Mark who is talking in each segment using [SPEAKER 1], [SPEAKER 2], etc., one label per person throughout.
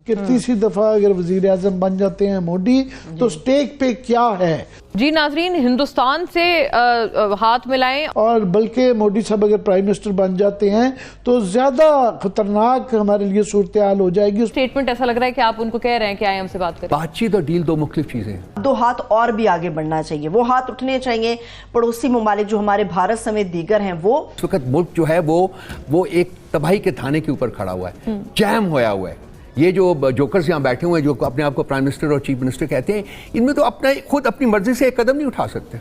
[SPEAKER 1] کہ تیسری دفعہ اگر وزیر اعظم بن جاتے ہیں موڈی تو سٹیک پہ کیا ہے؟
[SPEAKER 2] جی ناظرین، ہندوستان سے ہاتھ ملائیں، اور
[SPEAKER 1] بلکہ موڈی صاحب اگر پرائم منسٹر بن جاتے ہیں تو زیادہ خطرناک ہمارے لیے صورتحال ہو جائے گی۔
[SPEAKER 2] سٹیٹمنٹ ایسا لگ رہا ہے کہ آپ ان کو کہہ رہے ہیں کہ آئے ہم سے بات کریں۔
[SPEAKER 3] بات چیت اور ڈیل دو مختلف چیزیں ہیں۔
[SPEAKER 4] دو ہاتھ اور بھی آگے بڑھنا چاہیے، وہ ہاتھ اٹھنے چاہیے پڑوسی ممالک جو ہمارے بھارت سمیت دیگر ہیں۔ وہ
[SPEAKER 3] اس وقت ملک جو ہے وہ ایک تباہی کے تھانے کے اوپر کھڑا ہوا ہے، جیم ہویا ہوا ہے۔ یہ جو جوکرز یہاں بیٹھے ہوئے ہیں جو اپنے آپ کو پرائم منسٹر اور چیف منسٹر کہتے ہیں، ان میں تو خود اپنی مرضی سے ایک قدم نہیں اٹھا سکتے۔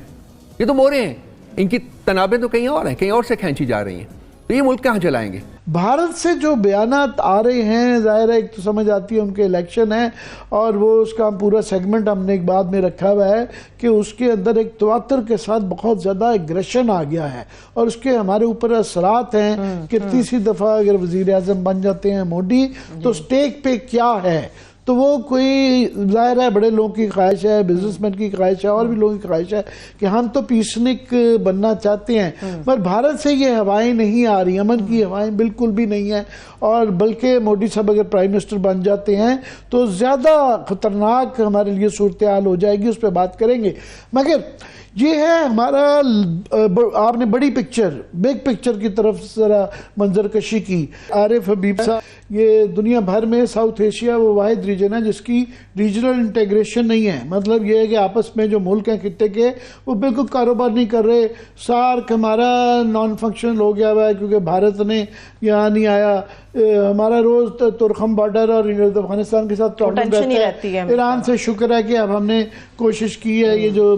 [SPEAKER 3] یہ تو مورے ہیں، ان کی تنابیں تو کہیں اور ہیں، کہیں اور سے کھینچی جا رہی ہیں، تو یہ ملک کہاں چلائیں گے؟
[SPEAKER 1] بھارت سے جو بیانات آ رہے ہیں، ظاہر ہے ایک تو سمجھ آتی ہے ان کے الیکشن ہے، اور وہ اس کا پورا سیگمنٹ ہم نے ایک بعد میں رکھا ہوا ہے کہ اس کے اندر ایک تواتر کے ساتھ بہت زیادہ ایگریشن آ گیا ہے، اور اس کے ہمارے اوپر اثرات ہیں کہ تیسری دفعہ اگر وزیر اعظم بن جاتے ہیں موڈی تو سٹیک پہ کیا ہے؟ تو وہ کوئی ظاہر ہے بڑے لوگوں کی خواہش ہے، بزنس مین کی خواہش ہے، اور بھی لوگوں کی خواہش ہے کہ ہم تو پیسنک بننا چاہتے ہیں، پر بھارت سے یہ ہوائیں نہیں آ رہی، امن کی ہوائیں بالکل بھی نہیں ہیں، اور بلکہ موڈی صاحب اگر پرائم منسٹر بن جاتے ہیں تو زیادہ خطرناک ہمارے لیے صورتحال ہو جائے گی، اس پہ بات کریں گے۔ مگر یہ ہے ہمارا، آپ نے بڑی پکچر، بگ پکچر کی طرف ذرا منظر کشی کی۔ عارف حبیب صاحب، یہ دنیا بھر میں ساؤتھ ایشیا وہ واحد ریجن ہے جس کی ریجنل انٹیگریشن نہیں ہے، مطلب یہ ہے کہ آپس میں جو ملک ہیں خطے کے وہ بالکل کاروبار نہیں کر رہے۔ سارک ہمارا نان فنکشنل ہو گیا ہوا ہے کیونکہ بھارت نے یہاں نہیں آیا، ہمارا روز ترخم بارڈر اور افغانستان کے ساتھ پرابلم رہتا ہے۔ ایران سے شکر ہے کہ اب ہم نے کوشش کی ہے، یہ جو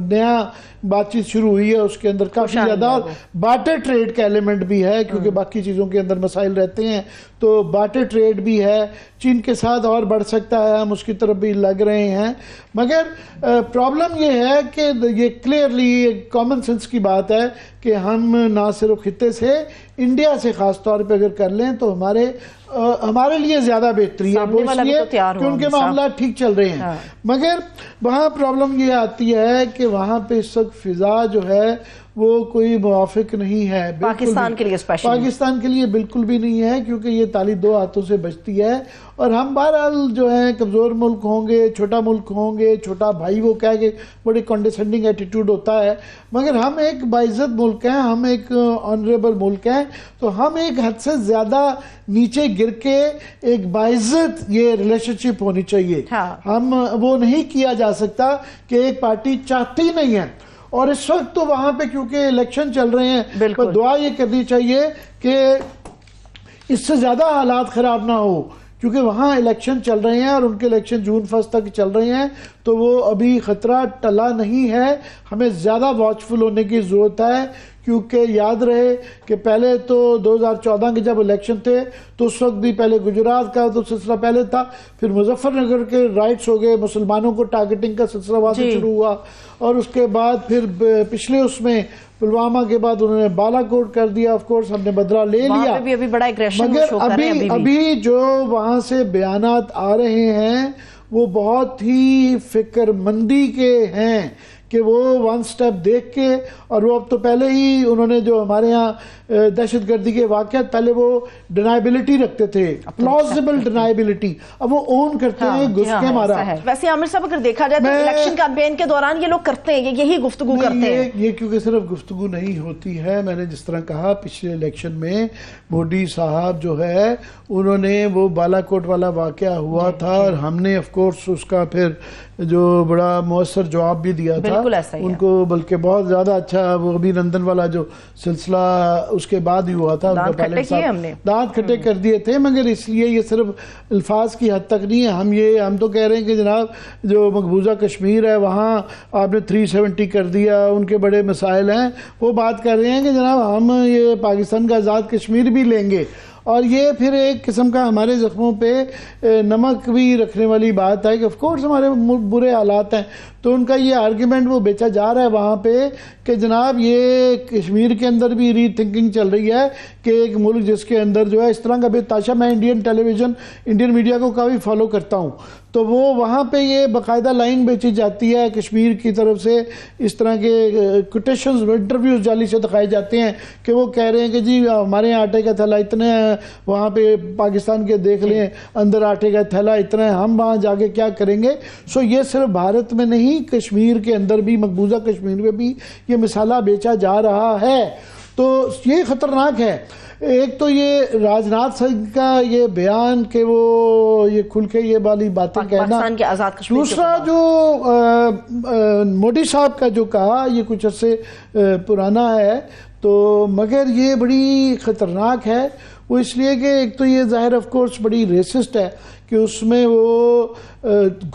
[SPEAKER 1] نیا بات چیت شروع ہوئی ہے اس کے اندر کافی زیادہ بارٹر ٹریڈ کا ایلیمنٹ بھی ہے، کیونکہ باقی چیزوں کے اندر مسائل رہتے ہیں، تو بارٹر ٹریڈ بھی ہے۔ چین کے ساتھ اور بڑھ سکتا ہے، ہم اس کی طرف بھی لگ رہے ہیں، مگر پرابلم یہ ہے کہ یہ کلیئرلی ایک کامن سینس کی بات ہے کہ ہم نہ صرف خطے سے، انڈیا سے خاص طور پہ اگر کر لیں تو ہمارے لیے زیادہ بہتری ہے، وہ اس لیے کہ ان کے معاملات ٹھیک چل رہے ہیں۔ مگر وہاں پرابلم یہ آتی ہے کہ وہاں پہ اس وقت فضا جو ہے وہ کوئی موافق نہیں ہے
[SPEAKER 4] پاکستان کے لیے،
[SPEAKER 1] پاکستان کے لیے بالکل بھی نہیں ہے، کیونکہ یہ تالی دو ہاتھوں سے بجتی ہے، اور ہم بہرحال جو ہیں کمزور ملک ہوں گے، چھوٹا ملک ہوں گے، چھوٹا بھائی وہ کہہ کے بڑی کنڈیسینڈنگ ایٹیٹیوڈ ہوتا ہے، مگر ہم ایک باعزت ملک ہیں، ہم ایک آنریبل ملک ہیں، تو ہم ایک حد سے زیادہ نیچے گر کے ایک باعزت یہ ریلیشن شپ ہونی چاہیے۔ ہم وہ نہیں کیا جا سکتا کہ ایک پارٹی چاہتی نہیں ہے، اور اس وقت تو وہاں پہ کیونکہ الیکشن چل رہے ہیں، تو دعا یہ کرنی چاہیے کہ اس سے زیادہ حالات خراب نہ ہو، کیونکہ وہاں الیکشن چل رہے ہیں اور ان کے الیکشن جون 1 تک چل رہے ہیں، تو وہ ابھی خطرہ ٹلا نہیں ہے۔ ہمیں زیادہ واچفل ہونے کی ضرورت ہے، کیونکہ یاد رہے کہ پہلے تو 2014 کے جب الیکشن تھے تو اس وقت بھی پہلے گجرات کا تو سلسلہ پہلے تھا، پھر مظفر نگر کے رائٹس ہو گئے، مسلمانوں کو ٹارگٹنگ کا سلسلہ وہاں سے شروع ہوا، اور اس کے بعد پھر پچھلے اس میں پلوامہ کے بعد انہوں نے بالا کوٹ کر دیا، آف کورس ہم نے بدلہ لے لیا، مگر ابھی جو وہاں سے بیانات آ رہے ہیں وہ بہت ہی فکر مندی کے ہیں کہ وہ ون سٹیپ دیکھ کے، اور وہ اب تو پہلے ہی انہوں نے جو ہمارے ہاں دہشت گردی کے واقعات پہلے وہ ڈینائبلٹی رکھتے تھے، پلازیبل ڈینائبلٹی، اب وہ اون کرتے ہیں گھس کے مارا۔
[SPEAKER 4] ویسے عامر صاحب اگر دیکھا جائے تو الیکشن کیمپین کے دوران یہ لوگ کرتے ہیں، یہی گفتگو کرتے ہیں۔
[SPEAKER 1] یہ کیونکہ صرف گفتگو نہیں ہوتی ہے، میں نے جس طرح کہا پچھلے الیکشن میں موڈی صاحب جو ہے انہوں نے وہ بالا کوٹ والا واقعہ ہوا تھا، اور ہم نے آف کورس اس کا پھر جو بڑا مؤثر جواب بھی دیا تھا ان کو، بلکہ بہت زیادہ اچھا۔ وہ ابھی نندن والا جو سلسلہ اس کے بعد ہی ہوا تھا، دانت کھٹے کر دیے تھے، مگر اس لیے یہ صرف الفاظ کی حد تک نہیں ہے، ہم تو کہہ رہے ہیں کہ جناب جو مقبوضہ کشمیر ہے وہاں آپ نے 370 کر دیا، ان کے بڑے مسائل ہیں، وہ بات کر رہے ہیں کہ جناب ہم یہ پاکستان کا آزاد کشمیر بھی لیں گے، اور یہ پھر ایک قسم کا ہمارے زخموں پہ نمک بھی رکھنے والی بات ہے کہ آف کورس ہمارے برے حالات ہیں، تو ان کا یہ آرگیومنٹ وہ بیچا جا رہا ہے وہاں پہ کہ جناب یہ کشمیر کے اندر بھی ری تھنکنگ چل رہی ہے کہ ایک ملک جس کے اندر جو ہے اس طرح کا بے تاشا، میں انڈین ٹیلی ویژن انڈین میڈیا کو کافی فالو کرتا ہوں، تو وہ وہاں پہ یہ باقاعدہ لائن بیچی جاتی ہے کشمیر کی طرف سے، اس طرح کے کوٹیشنز انٹرویوز جعلی سے دکھائے جاتے ہیں کہ وہ کہہ رہے ہیں کہ جی ہمارے یہاں آٹے کا تھیلا اتنے ہیں، وہاں پہ پاکستان کے دیکھ لیں اندر آٹے کا تھیلا اتنا ہے، ہم وہاں جا کے کیا کریں گے۔ سو یہ صرف بھارت میں نہیں، کشمیر کے اندر بھی، مقبوضہ کشمیر میں بھی یہ مسالہ بیچا جا رہا ہے، تو یہ خطرناک ہے۔ ایک تو یہ راج ناتھ سنگھ کا یہ بیان کہ وہ یہ کھل کے یہ والی باتیں کہنا،
[SPEAKER 4] پاکستان کے آزاد کشمیر،
[SPEAKER 1] دوسرا جو مودی صاحب کا جو کہا یہ کچھ عرصے پرانا ہے، تو مگر یہ بڑی خطرناک ہے۔ وہ اس لیے کہ ایک تو یہ ظاہر آف کورس بڑی ریسسٹ ہے کہ اس میں وہ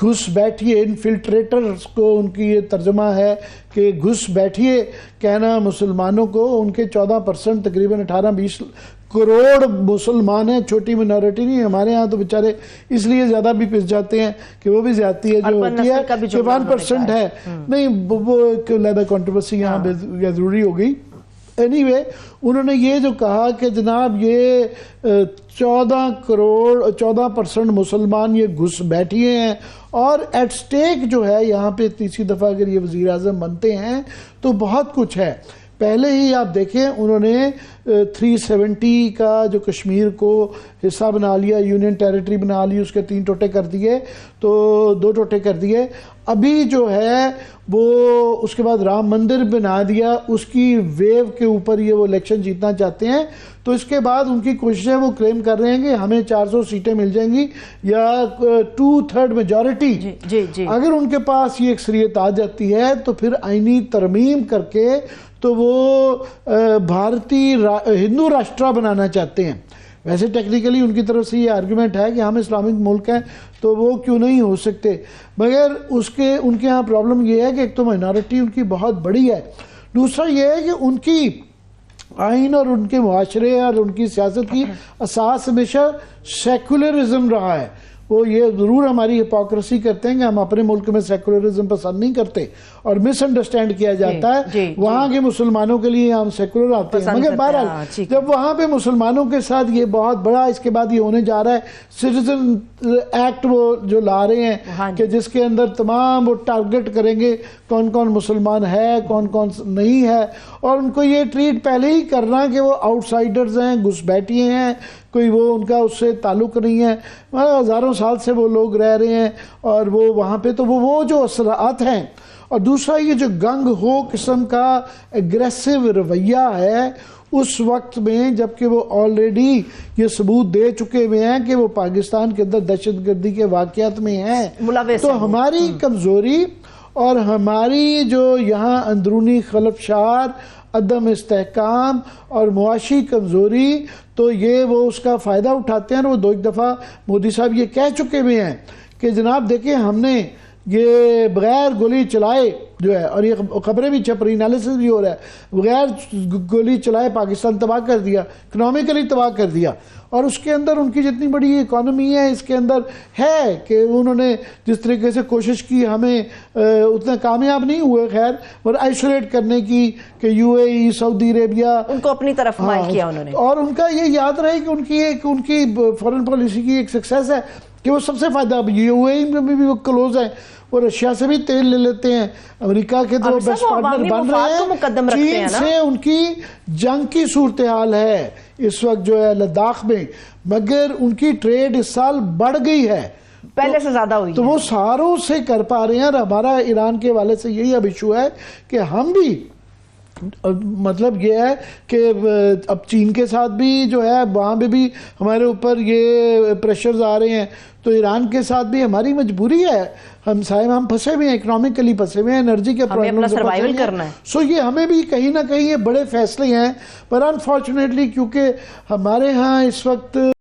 [SPEAKER 1] گھس بیٹھیے، انفلٹریٹرز کو ان کی یہ ترجمہ ہے کہ گھس بیٹھیے کہنا مسلمانوں کو، ان کے 14% تقریباً 18-20 کروڑ مسلمان ہیں، چھوٹی منورٹی نہیں، ہمارے ہاں تو بیچارے اس لیے زیادہ بھی پس جاتے ہیں کہ وہ بھی زیادتی ہے جو ہوتی ہے کہ 1% ہے، نہیں وہ ایک علیحدہ کنٹروورسی یہاں ضروری ہو گئی۔ اینی وے انہوں نے یہ جو کہا کہ جناب یہ 14% مسلمان یہ گھس بیٹھیے ہیں، اور ایٹ سٹیک جو ہے یہاں پہ تیسری دفعہ اگر یہ وزیر اعظم بنتے ہیں تو بہت کچھ ہے۔ پہلے ہی آپ دیکھیں انہوں نے 370 کا جو کشمیر کو حصہ بنا لیا، یونین ٹیریٹری بنا لی، اس کے 3 ٹوٹے کر دیے، تو 2 ٹوٹے کر دیے۔ ابھی جو ہے وہ اس کے بعد رام مندر بنا دیا، اس کی ویو کے اوپر یہ وہ الیکشن جیتنا چاہتے ہیں، تو اس کے بعد ان کی کوششیں وہ کلیم کر رہے ہیں کہ ہمیں 400 سیٹیں مل جائیں گی یا 2/3 میجورٹی۔ اگر ان کے پاس یہ اکثریت آ جاتی ہے تو پھر آئینی ترمیم کر کے تو وہ بھارتی ہندو راشٹرا بنانا چاہتے ہیں۔ ویسے ٹیکنیکلی ان کی طرف سے یہ آرگیومنٹ ہے کہ ہم اسلامک ملک ہیں تو وہ کیوں نہیں ہو سکتے، مگر ان کے ہاں پرابلم یہ ہے کہ ایک تو مائنورٹی ان کی بہت بڑی ہے، دوسرا یہ ہے کہ ان کی آئین اور ان کے معاشرے اور ان کی سیاست کی اساس ہمیشہ سیکولرزم رہا ہے۔ وہ یہ ضرور ہماری ہپوکریسی کرتے ہیں کہ ہم اپنے ملک میں سیکولرزم پسند نہیں کرتے اور مس انڈرسٹینڈ کیا جاتا ہے وہاں کے مسلمانوں کے لیے ہم سیکولر آتے ہیں، مگر بہرحال جب وہاں پہ مسلمانوں کے ساتھ یہ بہت بڑا اس کے بعد یہ ہونے جا رہا ہے سٹیزن ایکٹ وہ جو لا رہے ہیں کہ جس کے اندر تمام وہ ٹارگٹ کریں گے کون کون مسلمان ہے کون کون نہیں ہے، اور ان کو یہ ٹریٹ پہلے ہی کرنا کہ وہ آؤٹ سائڈرز ہیں، گھس بیٹھیے ہیں، کوئی وہ ان کا اس سے تعلق نہیں ہے، ہزاروں سال سے وہ لوگ رہ رہے ہیں اور وہ وہاں پہ، تو وہ جو اثرات ہیں۔ اور دوسرا یہ جو گنگ ہو قسم کا اگریسو رویہ ہے اس وقت میں، جبکہ وہ آلریڈی یہ ثبوت دے چکے ہوئے ہیں کہ وہ پاکستان کے اندر دہشت گردی کے واقعات میں ہیں، تو ہماری کمزوری اور ہماری جو یہاں اندرونی خلفشار، عدم استحکام اور معاشی کمزوری، تو یہ وہ اس کا فائدہ اٹھاتے ہیں۔ اور وہ 2 دفعہ مودی صاحب یہ کہہ چکے ہوئے ہیں کہ جناب دیکھیں ہم نے یہ بغیر گولی چلائے جو ہے، اور یہ خبریں بھی چھپ رہی، انالیسس بھی ہو رہا ہے، بغیر گولی چلائے پاکستان تباہ کر دیا، اکنامکلی تباہ کر دیا، اور اس کے اندر ان کی جتنی بڑی اکانومی ہے اس کے اندر ہے کہ انہوں نے جس طریقے سے کوشش کی، ہمیں اتنا کامیاب نہیں ہوئے خیر، اور آئسولیٹ کرنے کی کہ یو اے ای، سعودی عربیہ
[SPEAKER 4] ان کو اپنی طرف مائل کیا انہوں نے، اور
[SPEAKER 1] ان کا یہ یاد رہے کہ ان کی فورن پالیسی کی ایک سکسیس ہے کہ وہ سب سے فائدہ، یو اے ای میں بھی وہ کلوز ہیں، وہ رشیا سے بھی تیل لے لیتے ہیں، امریکہ کے تو بیسٹ پارٹنر بن رہے ہیں، چین سے ان کی جنگ کی صورتحال ہے اس وقت جو ہے لداخ میں، مگر ان کی ٹریڈ اس سال بڑھ گئی ہے،
[SPEAKER 4] پہلے سے زیادہ ہوئی،
[SPEAKER 1] تو وہ ساروں سے کر پا رہے ہیں۔ اور ہمارا ایران کے حوالے سے یہی اب ایشو ہے کہ ہم بھی، مطلب یہ ہے کہ اب چین کے ساتھ بھی جو ہے وہاں پہ بھی ہمارے اوپر یہ پریشرز آ رہے ہیں، تو ایران کے ساتھ بھی ہماری مجبوری ہے، ہم پھنسے ہوئے ہیں، اکنامکلی پھنسے ہوئے ہیں، انرجی کے
[SPEAKER 4] ہمیں اپنا سروائیول کرنا ہے،
[SPEAKER 1] سو یہ ہمیں بھی کہیں نہ کہیں یہ بڑے فیصلے ہیں، پر انفارچونیٹلی کیونکہ ہمارے ہاں اس وقت